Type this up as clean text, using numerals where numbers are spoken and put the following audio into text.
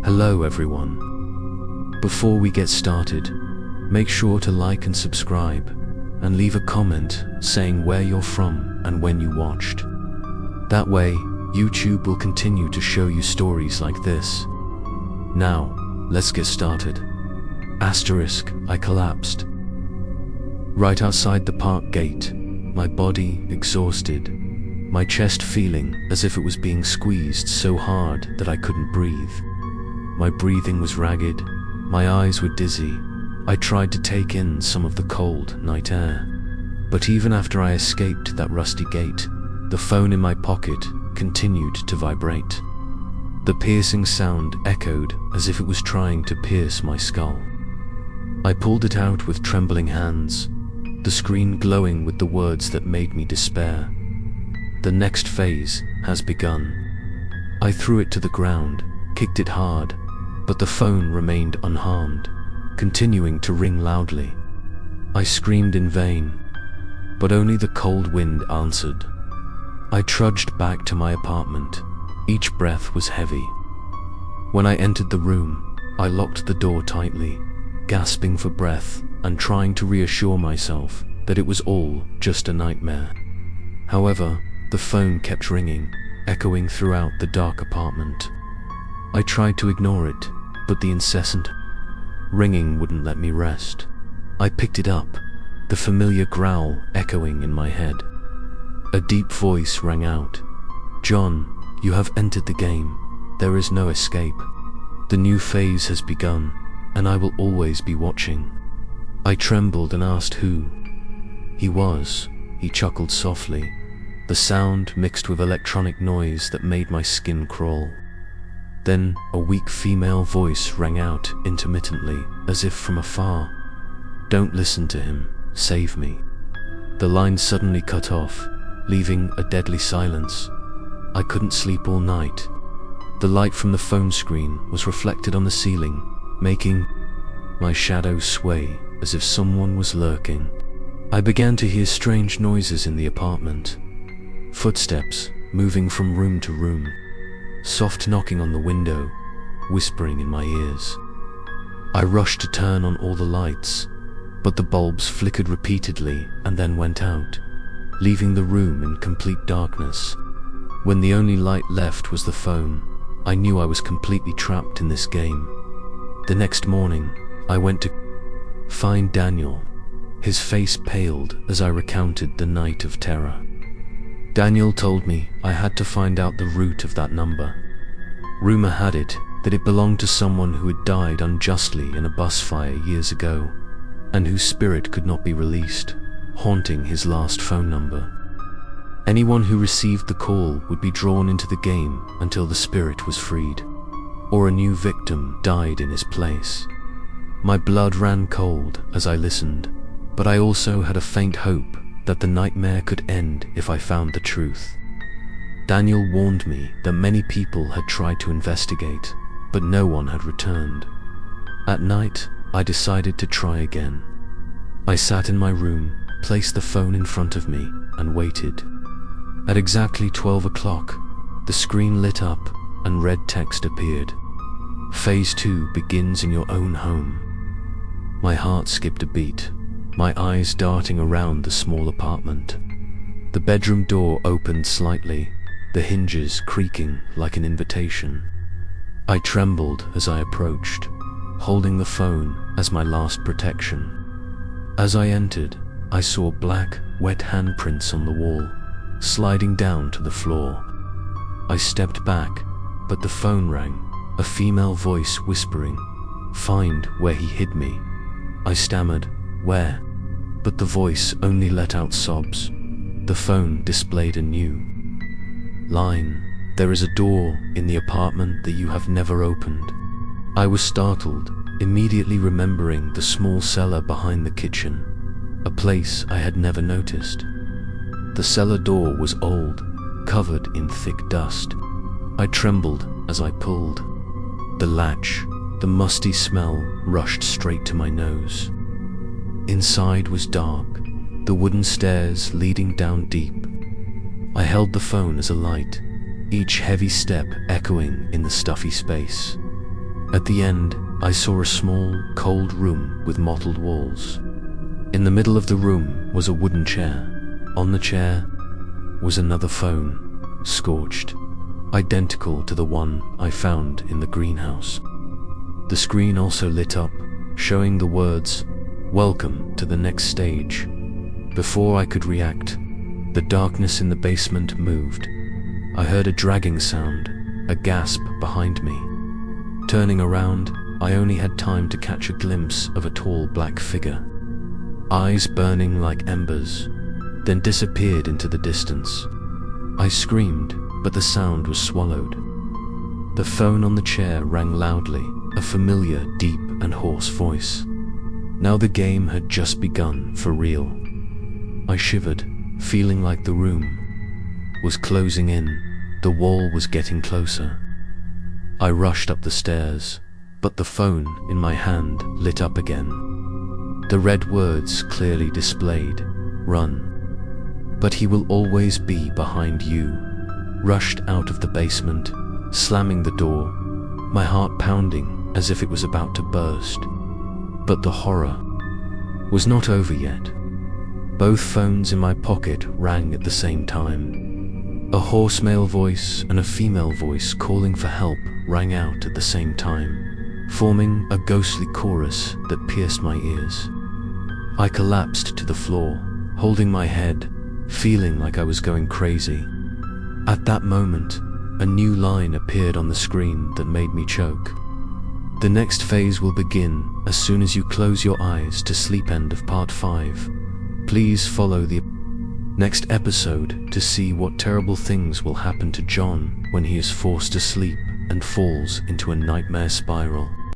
Hello everyone. Before we get started, make sure to like and subscribe, and leave a comment saying where you're from and when you watched. That way, YouTube will continue to show you stories like this. Now, let's get started. Asterisk, I collapsed. Right outside the park gate, my body exhausted, my chest feeling as if it was being squeezed so hard that I couldn't breathe. My breathing was ragged, my eyes were dizzy. I tried to take in some of the cold night air. But even after I escaped that rusty gate, the phone in my pocket continued to vibrate. The piercing sound echoed as if it was trying to pierce my skull. I pulled it out with trembling hands, the screen glowing with the words that made me despair. The next phase has begun. I threw it to the ground, kicked it hard, but the phone remained unharmed, continuing to ring loudly. I screamed in vain, but only the cold wind answered. I trudged back to my apartment. Each breath was heavy. When I entered the room, I locked the door tightly, gasping for breath and trying to reassure myself that it was all just a nightmare. However, the phone kept ringing, echoing throughout the dark apartment. I tried to ignore it, but the incessant ringing wouldn't let me rest. I picked it up, the familiar growl echoing in my head. A deep voice rang out. "John, you have entered the game. There is no escape. The new phase has begun, and I will always be watching." I trembled and asked who he was. He chuckled softly, the sound mixed with electronic noise that made my skin crawl. Then a weak female voice rang out intermittently, as if from afar. "Don't listen to him. Save me." The line suddenly cut off, leaving a deadly silence. I couldn't sleep all night. The light from the phone screen was reflected on the ceiling, making my shadow sway as if someone was lurking. I began to hear strange noises in the apartment. Footsteps moving from room to room, soft knocking on the window, whispering in my ears. I rushed to turn on all the lights, but the bulbs flickered repeatedly and then went out, leaving the room in complete darkness. When the only light left was the phone, I knew I was completely trapped in this game. The next morning, I went to find Daniel. His face paled as I recounted the night of terror. Daniel told me I had to find out the root of that number. Rumor had it that it belonged to someone who had died unjustly in a bus fire years ago, and whose spirit could not be released, haunting his last phone number. Anyone who received the call would be drawn into the game until the spirit was freed, or a new victim died in his place. My blood ran cold as I listened, but I also had a faint hope that the nightmare could end if I found the truth. Daniel warned me that many people had tried to investigate, but no one had returned. At night, I decided to try again. I sat in my room, placed the phone in front of me, and waited. At exactly 12 o'clock, the screen lit up and red text appeared. "Phase 2 begins in your own home." My heart skipped a beat, my eyes darting around the small apartment. The bedroom door opened slightly, the hinges creaking like an invitation. I trembled as I approached, holding the phone as my last protection. As I entered, I saw black, wet handprints on the wall, sliding down to the floor. I stepped back, but the phone rang, a female voice whispering, "Find where he hid me." I stammered, "Where?" But the voice only let out sobs. The phone displayed a new line. "There is a door in the apartment that you have never opened." I was startled, immediately remembering the small cellar behind the kitchen, a place I had never noticed. The cellar door was old, covered in thick dust. I trembled as I pulled. The latch, the musty smell rushed straight to my nose. Inside was dark, the wooden stairs leading down deep. I held the phone as a light, each heavy step echoing in the stuffy space. At the end, I saw a small, cold room with mottled walls. In the middle of the room was a wooden chair. On the chair was another phone, scorched, identical to the one I found in the greenhouse. The screen also lit up, showing the words, "Welcome to the next stage." Before I could react, the darkness in the basement moved. I heard a dragging sound, a gasp behind me. Turning around, I only had time to catch a glimpse of a tall black figure, eyes burning like embers, then disappeared into the distance. I screamed, but the sound was swallowed. The phone on the chair rang loudly, a familiar, deep and hoarse voice. Now the game had just begun for real. I shivered, feeling like the room was closing in. The wall was getting closer. I rushed up the stairs, but the phone in my hand lit up again. The red words clearly displayed, "Run. But he will always be behind you." Rushed out of the basement, slamming the door, my heart pounding as if it was about to burst. But the horror was not over yet. Both phones in my pocket rang at the same time. A hoarse male voice and a female voice calling for help rang out at the same time, forming a ghostly chorus that pierced my ears. I collapsed to the floor, holding my head, feeling like I was going crazy. At that moment, a new line appeared on the screen that made me choke. The next phase will begin as soon as you close your eyes to sleep. End of part 5. Please follow the next episode to see what terrible things will happen to John when he is forced to sleep and falls into a nightmare spiral.